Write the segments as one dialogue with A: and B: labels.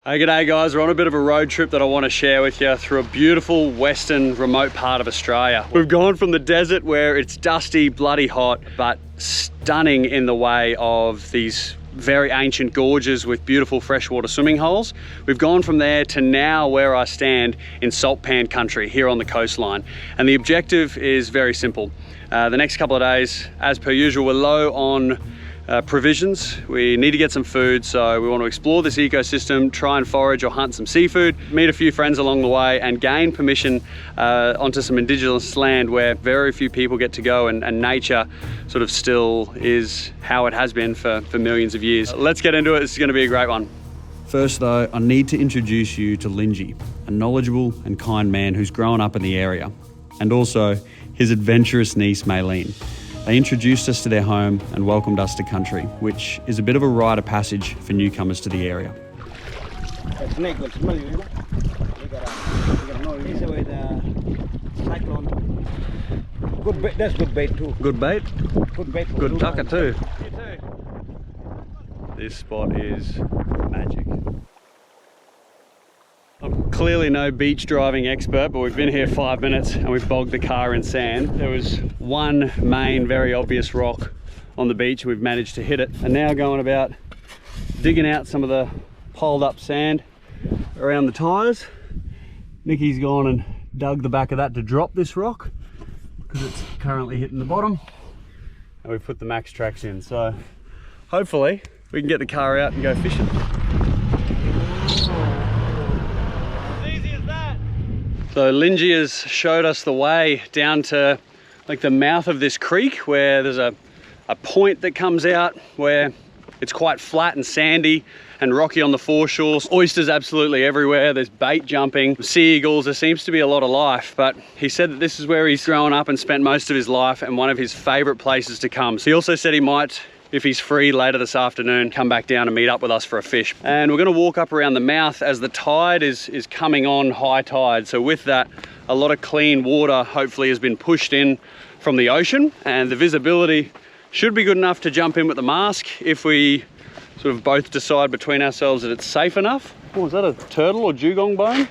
A: Hey, g'day guys, we're on a bit of a road trip that I want to share with you through a beautiful western remote part of Australia. We've gone from the desert where it's dusty, bloody hot, but stunning in the way of these very ancient gorges with beautiful freshwater swimming holes. We've gone from there to now where I stand in salt pan country here on the coastline. And the objective is very simple. The next couple of days, as per usual, we're low on provisions. We need to get some food, so we want to explore this ecosystem, try and forage or hunt some seafood, meet a few friends along the way, and gain permission onto some indigenous land where very few people get to go, and nature sort of still is how it has been for millions of years. Let's get into it. This is going to be a great one. First though, I need to introduce you to Linji, a knowledgeable and kind man who's grown up in the area, and also his adventurous niece Maylene. They introduced us to their home and welcomed us to country, which is a bit of a rite of passage for newcomers to the area.
B: Good bait, that's good bait too.
A: Good bait?
B: Good bait.
A: Good tucker too. This spot is magic. I'm clearly no beach driving expert, but we've been here 5 minutes and we've bogged the car in sand. There was one main, very obvious rock on the beach. We've managed to hit it. And now going about digging out some of the piled up sand around the tyres. Nicky's gone and dug the back of that to drop this rock because it's currently hitting the bottom. And we've put the max tracks in. So hopefully we can get the car out and go fishing. So Linji has showed us the way down to like the mouth of this creek where there's a point that comes out where it's quite flat and sandy and rocky on the foreshores. Oysters absolutely everywhere. There's bait jumping, sea eagles. There seems to be a lot of life, but he said that this is where he's grown up and spent most of his life and one of his favorite places to come. So he also said he might, if he's free later this afternoon, come back down and meet up with us for a fish. And we're gonna walk up around the mouth as the tide is coming on, high tide. So with that, a lot of clean water hopefully has been pushed in from the ocean, and the visibility should be good enough to jump in with the mask if we sort of both decide between ourselves that it's safe enough. Oh, is that a turtle or dugong bone?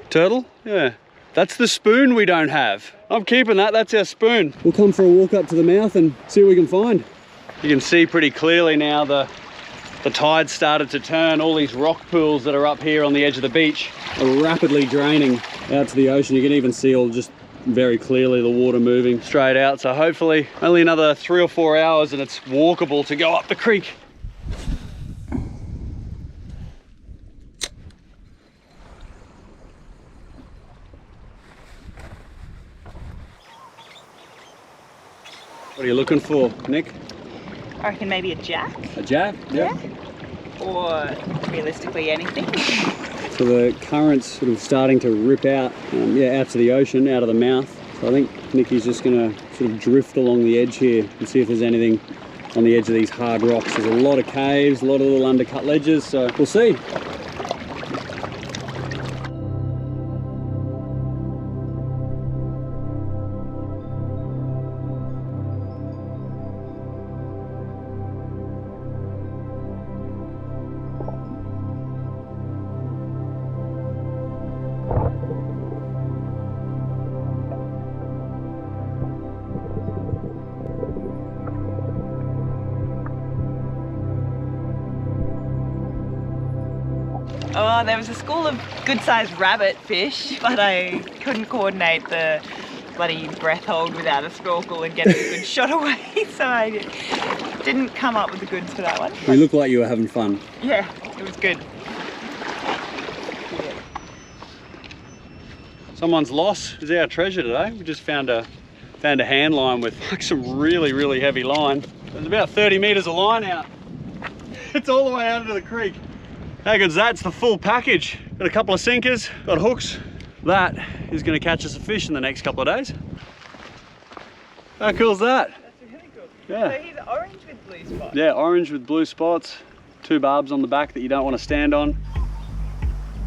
A: Turtle? Yeah. That's the spoon we don't have. I'm keeping that, that's our spoon. We'll come for a walk up to the mouth and see what we can find. You can see pretty clearly now the tide started to turn. All these rock pools that are up here on the edge of the beach are rapidly draining out to the ocean. You can even see all just very clearly the water moving straight out. So hopefully only another 3 or 4 hours and it's walkable to go up the creek. What are you looking for, Nick?
C: I reckon maybe a jack.
A: A jack?
C: Yeah. Or realistically anything.
A: So the current's sort of starting to rip out, out to the ocean, out of the mouth. So I think Nicky's just gonna sort of drift along the edge here and see if there's anything on the edge of these hard rocks. There's a lot of caves, a lot of little undercut ledges, so we'll see.
C: Oh, there was a school of good-sized rabbit fish, but I couldn't coordinate the bloody breath hold without a snorkel and get a good shot away, so I didn't come up with the goods for that one.
A: You look like you were having fun.
C: Yeah, it was good.
A: Someone's loss is our treasure today. We just found a hand line with like some really heavy line. There's about 30 meters of line out. It's all the way out into the creek. How good's that? It's the full package. Got a couple of sinkers, got hooks. That is going to catch us a fish in the next couple of days. How cool's that?
C: That's really cool.
A: Yeah.
C: So he's orange with blue spots.
A: Yeah, orange with blue spots. 2 barbs on the back that you don't want to stand on.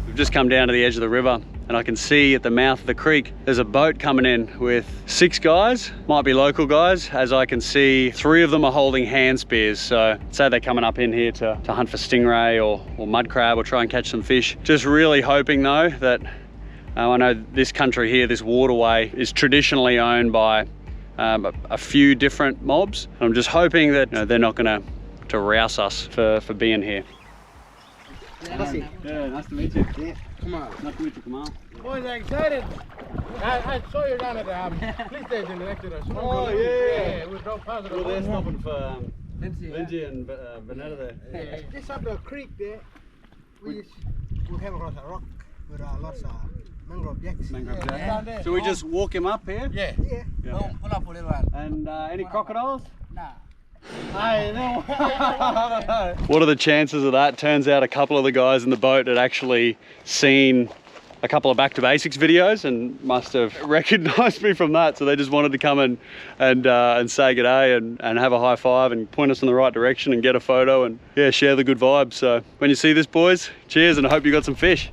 A: We've just come down to the edge of the river and I can see at the mouth of the creek there's a boat coming in with 6 guys, might be local guys, as I can see 3 of them are holding hand spears. So say they're coming up in here to hunt for stingray or mud crab or try and catch some fish. Just really hoping though that I know this country here, this waterway is traditionally owned by a few different mobs. I'm just hoping that they're not going to rouse us for being here.
B: Yeah,
A: nice to meet you.
B: yeah, come on.
A: Nice to meet you, Kamal.
D: Boys are excited. I saw you down at the police station next to the swimming
A: Oh,
D: pool.
A: yeah.
D: We drove past
A: Well, they're
D: the
A: stopping for
B: Lindsay,
A: Lindsay and Vanetta there.
D: yeah.
E: Just up the creek there, we came across a rock with lots of mangrove jacks.
A: Mangrove
D: Yeah,
A: Jack.
D: down there.
A: So we just walk him up here?
D: Yeah.
E: Yeah.
A: Yeah.
B: pull up a little one.
A: And any crocodiles?
E: Nah.
A: I know. What are the chances of that? Turns out a couple of the guys in the boat had actually seen a couple of Back to Basics videos and must have recognized me from that. So they just wanted to come and say g'day and have a high five and point us in the right direction and get a photo and yeah, share the good vibes. So when you see this, boys, cheers, and I hope you got some fish.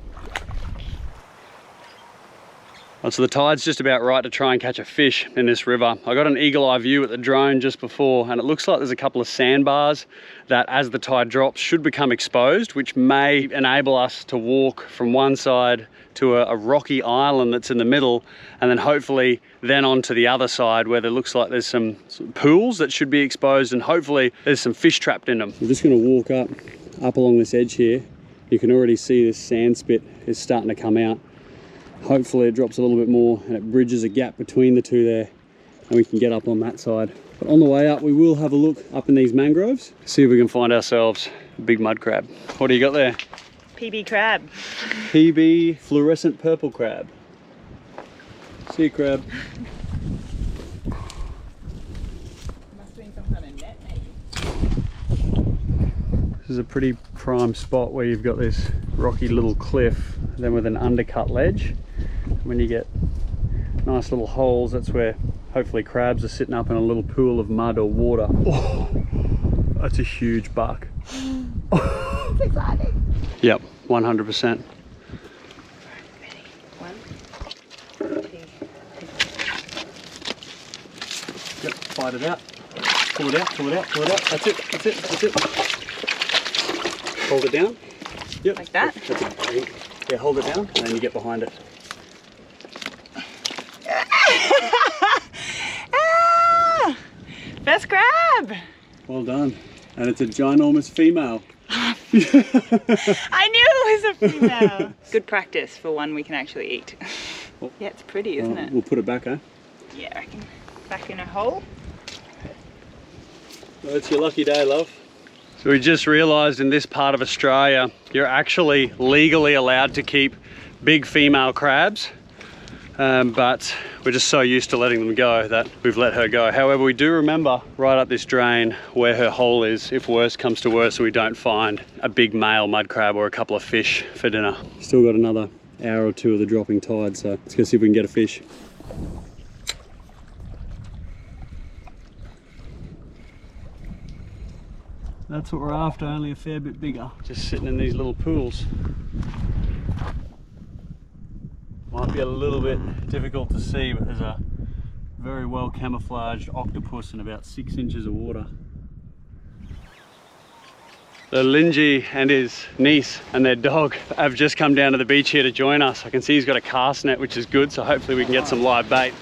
A: So the tide's just about right to try and catch a fish in this river. I got an eagle eye view at the drone just before, and it looks like there's a couple of sandbars that as the tide drops should become exposed, which may enable us to walk from one side to a rocky island that's in the middle, and then hopefully then onto the other side where there looks like there's some pools that should be exposed, and hopefully there's some fish trapped in them. I'm just gonna walk up along this edge here. You can already see this sand spit is starting to come out. Hopefully it drops a little bit more and it bridges a gap between the two there and we can get up on that side. But on the way up, we will have a look up in these mangroves, see if we can find ourselves a big mud crab. What do you got there?
C: PB crab.
A: PB fluorescent purple crab. See you, crab.
C: Must be some kind of net maybe.
A: This is a pretty prime spot where you've got this rocky little cliff, then with an undercut ledge. When you get nice little holes, that's where hopefully crabs are sitting up in a little pool of mud or water. Oh, that's a huge buck.
C: It's exciting.
A: Yep, 100%.
C: One, two.
A: Yep, fight it out. Pull it out, pull it out, pull it out. That's it, that's it, that's it. Hold it down. Yep.
C: Like that?
A: That's it. Yeah, hold it down and then you get behind it.
C: Ah! First crab!
A: Well done. And it's a ginormous female.
C: I knew it was a female. Good practice for one we can actually eat. Yeah, it's pretty, isn't it?
A: We'll put it back, eh?
C: Yeah, I reckon. Back in a hole.
A: Well, it's your lucky day, love. So we just realised in this part of Australia, you're actually legally allowed to keep big female crabs, but we're just so used to letting them go that we've let her go. However, we do remember right up this drain where her hole is, if worse comes to worse, so we don't find a big male mud crab or a couple of fish for dinner. Still got another hour or two of the dropping tide, so let's go see if we can get a fish. That's what we're after, only a fair bit bigger. Just sitting in these little pools. Might be a little bit difficult to see, but there's a very well camouflaged octopus in about 6 inches of water. So Lindsay and his niece and their dog have just come down to the beach here to join us. I can see he's got a cast net, which is good, so hopefully we can get some live bait.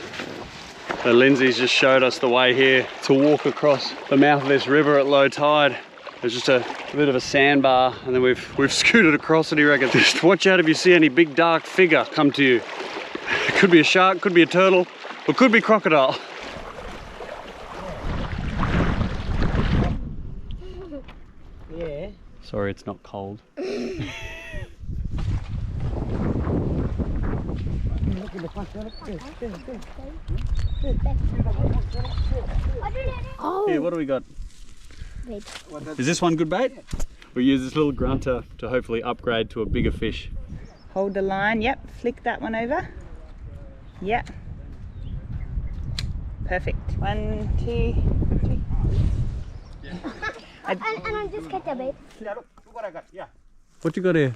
A: So Lindsay's just showed us the way here to walk across the mouth of this river at low tide. There's just a bit of a sandbar, and then we've scooted across it, he reckons. Just watch out if you see any big dark figure come to you. It could be a shark, could be a turtle, or could be crocodile.
E: Yeah.
A: Sorry, it's not cold. Here, what do we got? Is this one good bait? We use this little grunter to hopefully upgrade to a bigger fish.
C: Hold the line, yep. Flick that one over. Yep. Perfect. 1, 2, 3.
E: And I just catch a bait.
D: Yeah, look what I got. Yeah.
A: What you got here?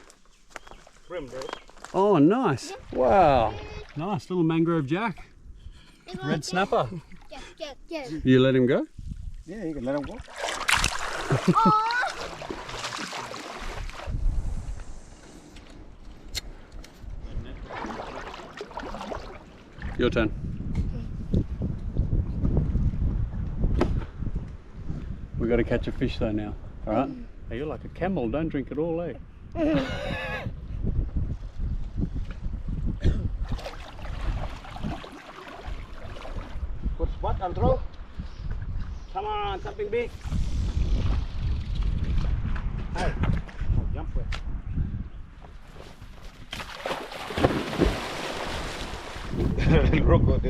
D: Brim, bro.
A: Oh, nice. Wow. Nice little mangrove jack. Red snapper.
E: Yes.
A: You let him go?
E: Yeah, you can let him go.
A: Your turn. We got to catch a fish though now. All right. Hey, you're like a camel. Don't drink it all, eh?
E: Put spot and throw. Come on, something big. Hey, oh, jump with.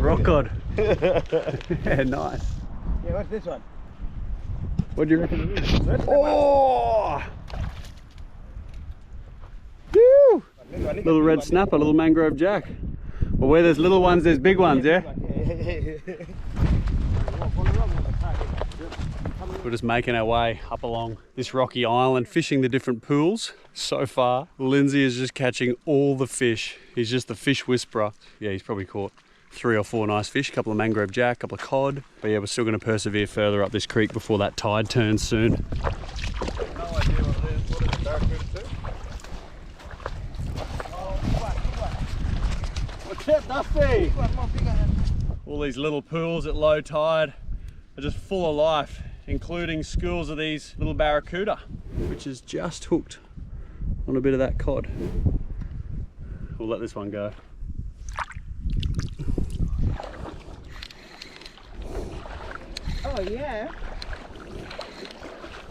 A: Rock cod. Yeah, nice.
E: Yeah, what's this one?
A: What do you reckon it is? Oh! Woo! Little red snapper, little mangrove jack. Well, where there's little ones, there's big ones, yeah? We're just making our way up along this rocky island, fishing the different pools. So far, Lindsay is just catching all the fish. He's just the fish whisperer. Yeah, he's probably caught 3 or 4 nice fish, a couple of mangrove jack, a couple of cod. But yeah, we're still going to persevere further up this creek before that tide turns soon.
E: No idea what it is. What is it? Barracuda too? What's that, Dusty?
A: All these little pools at low tide are just full of life, including schools of these little barracuda, which is just hooked on a bit of that cod. We'll let this one go.
C: Oh yeah.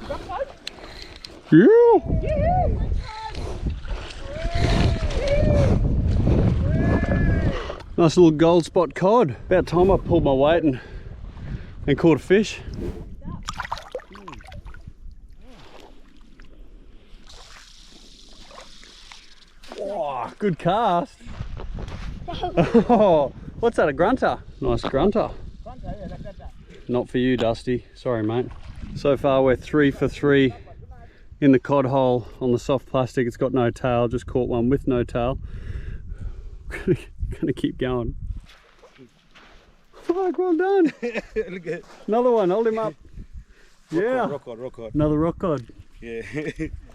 C: You got cod?
A: Yeah! Nice little gold spot cod. About time I pulled my weight and caught a fish. Oh, good cast. Oh, what's that, a grunter? Nice grunter. Not for you, Dusty. Sorry, mate. So far we're 3 for 3 in the cod hole on the soft plastic. It's got no tail, just caught one with no tail. Gonna keep going. Fuck, well done.
E: Look at
A: Another one, hold him up. Yeah.
E: rock cod.
A: Another rock cod.
E: Yeah.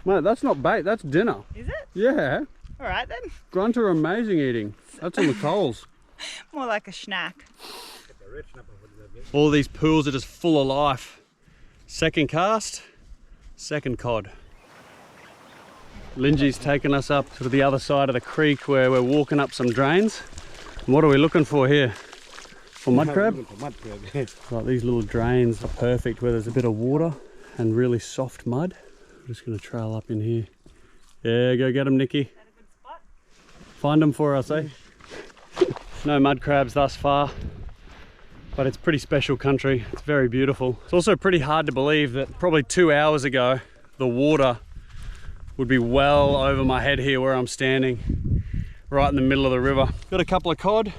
A: Mate, that's not bait, that's dinner.
C: Is it?
A: Yeah.
C: All right then.
A: Grunter are amazing eating. That's on the coals.
C: More like a snack.
A: All these pools are just full of life. Second cast, second cod. Lindsay's taken us up to the other side of the creek where we're walking up some drains. And what are we looking for here? For mudcrab?
E: Mudcrab.
A: Like these little drains are perfect where there's a bit of water and really soft mud. I'm just going to trail up in here. Yeah, go get them, Nikki.
C: Is that a good spot?
A: Find them for us, eh? No mud crabs thus far, but it's pretty special country. It's very beautiful. It's also pretty hard to believe that probably 2 hours ago, the water would be well over my head here where I'm standing, right in the middle of the river. Got a couple of cod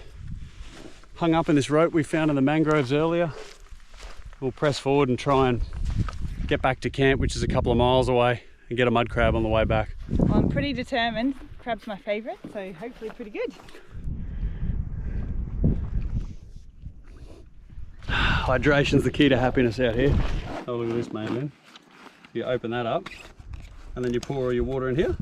A: hung up in this rope we found in the mangroves earlier. We'll press forward and try and get back to camp, which is a couple of miles away, and get a mud crab on the way back.
C: Well, I'm pretty determined. Crab's my favourite, so hopefully pretty good.
A: Hydration's the key to happiness out here. Oh, look at this, mate, man. You open that up and then you pour all your water in here.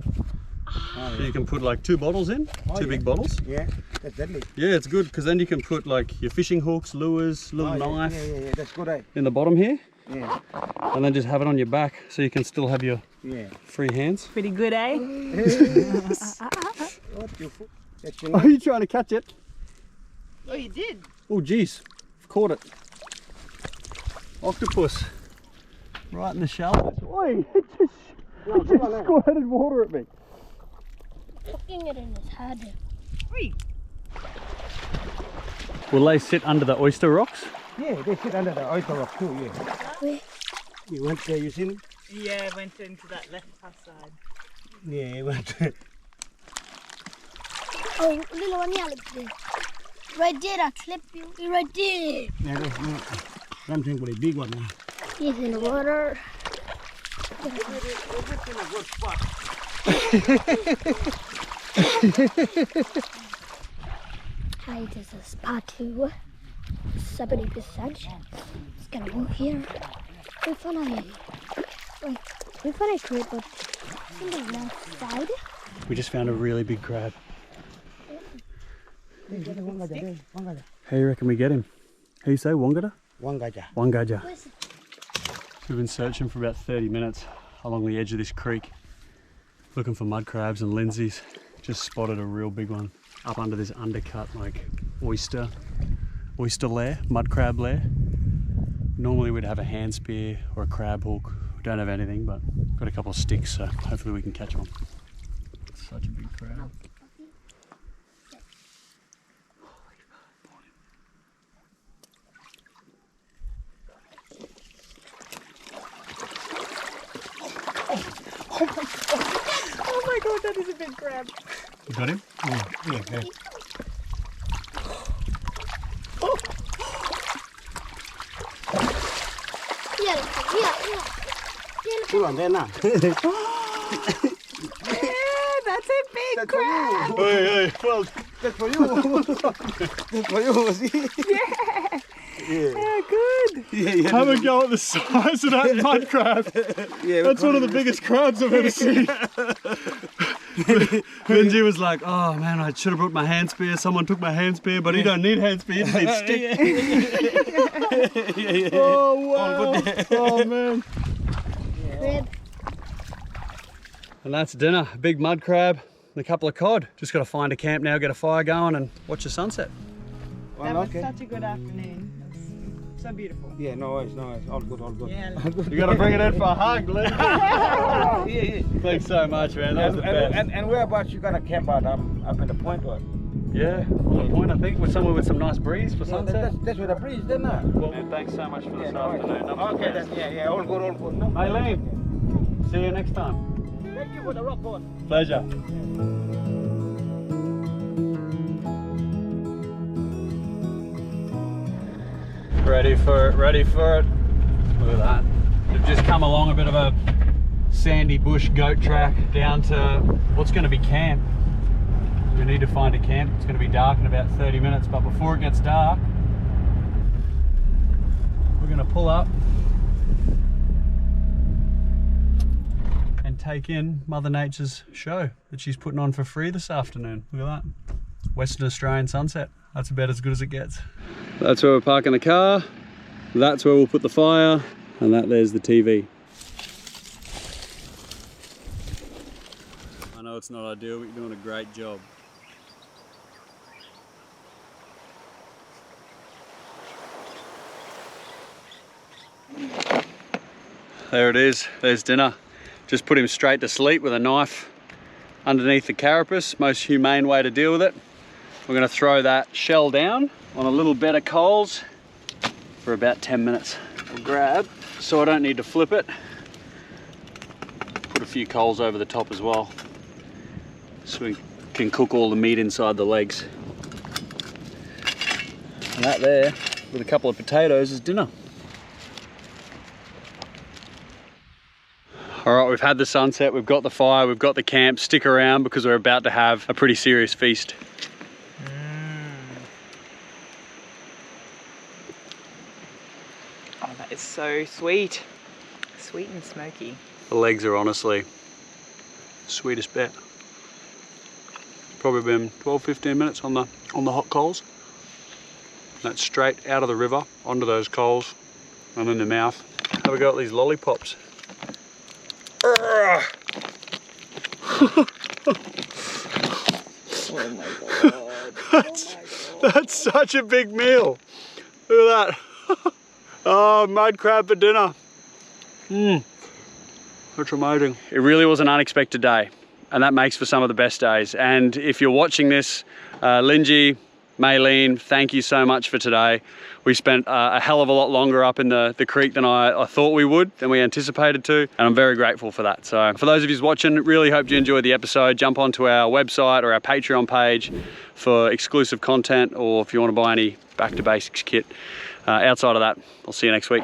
E: Oh,
A: So you can put like 2 bottles in, two big bottles.
E: Yeah, that's deadly.
A: Yeah, it's good because then you can put like your fishing hooks, lures, little knife
E: Yeah, that's good, eh?
A: in the bottom here,
E: Yeah,
A: and then just have it on your back so you can still have your
E: yeah.
A: free hands.
C: Pretty good, eh?
E: What you that's your
A: Are you trying to catch it?
C: Oh, you did?
A: Oh, geez, I've caught it. Octopus. Right in the shallows. Oi, it just squirted water at me.
F: Fucking it in his head.
C: Oi.
A: Will they sit under the oyster rocks?
E: Yeah, they sit under the oyster rock too, yeah.
F: Where?
E: You went there, you seen him?
C: Yeah, went into that left side.
E: Yeah, he went.
F: Oh, little one, yeah, look there. Right there, that clip you. Right there.
E: Yeah, that's not something for a big one.
F: He's in the water. Hi, this is part 2. 70%. It's gonna go here. We found a crate, but it's on the left side.
A: We just found a really big crab. How you reckon we get him? How you say, Wangada?
E: Wangaja.
A: Wangaja. We've been searching for about 30 minutes along the edge of this creek, looking for mud crabs and linseys. Just spotted a real big one up under this undercut, like oyster lair, mud crab lair. Normally we'd have a hand spear or a crab hook. We don't have anything, but got a couple of sticks, so hopefully we can catch one. Such a big crab.
C: Oh my god, that is a big crab.
A: You got him? Yeah.
E: Pull on there now.
C: Yeah, that's a big crab.
A: Hey, well,
E: That's for you. That's for you, see?
C: Yeah.
E: Yeah.
C: Yeah, good.
E: Yeah.
A: have a go at the size of that mud crab.
E: Yeah,
A: That's one of the biggest crabs I've ever seen. Benji was like, oh man, I should have brought my hand spear. Someone took my hand spear, but he don't need hand spear, he just needs stick. Oh wow. Oh man.
F: Crab.
A: And that's dinner. A big mud crab and a couple of cod. Just got to find a camp now, get a fire going and watch the sunset.
C: That was such a good afternoon. It was so beautiful.
E: Yeah, no worries. All good, all good.
C: Yeah.
A: You got to bring it in for a hug, Lee.
E: Yeah.
A: Thanks so much, man. That was the best.
E: And whereabouts you got a camp out? Up in the point or?
A: Yeah, on the point, I think, with somewhere with some nice breeze for sunset.
E: That's where the breeze, then, nah?
A: Well, man, thanks so much for this afternoon.
E: Okay, then, yeah, all good, all good. No.
A: Eileen, see you next time.
E: Thank you for the rock board.
A: Pleasure. Ready for it, ready for it. Look at that. We've just come along a bit of a sandy bush goat track down to what's going to be camp. We need to find a camp. It's going to be dark in about 30 minutes, but before it gets dark, we're going to pull up and take in Mother Nature's show that she's putting on for free this afternoon. Look at that. Western Australian sunset. That's about as good as it gets. That's where we're parking the car. That's where we'll put the fire. And there's the TV. I know it's not ideal, but you're doing a great job. There it is, there's dinner. Just put him straight to sleep with a knife underneath the carapace. Most humane way to deal with it. We're gonna throw that shell down on a little bed of coals for about 10 minutes. We'll grab, so I don't need to flip it. Put a few coals over the top as well, so we can cook all the meat inside the legs. And that there, with a couple of potatoes, is dinner. All right, we've had the sunset, we've got the fire, we've got the camp. Stick around because we're about to have a pretty serious feast.
C: Oh, that is so sweet. Sweet and smoky.
A: The legs are honestly sweetest bit. Probably been 12-15 minutes on the hot coals. That's straight out of the river onto those coals and in the mouth. Have a go at these lollipops.
C: Oh my god.
A: That's such a big meal. Look at that. Oh, mud crab for dinner. That's amazing. It really was an unexpected day, and that makes for some of the best days. And if you're watching this, Lindsay, Maylene, thank you so much for today. We spent a hell of a lot longer up in the creek than I thought we would, than we anticipated to, and I'm very grateful for that. So for those of you watching, really hope you enjoyed the episode. Jump onto our website or our Patreon page for exclusive content, or if you want to buy any Back to Basics kit. Outside of that, I'll see you next week.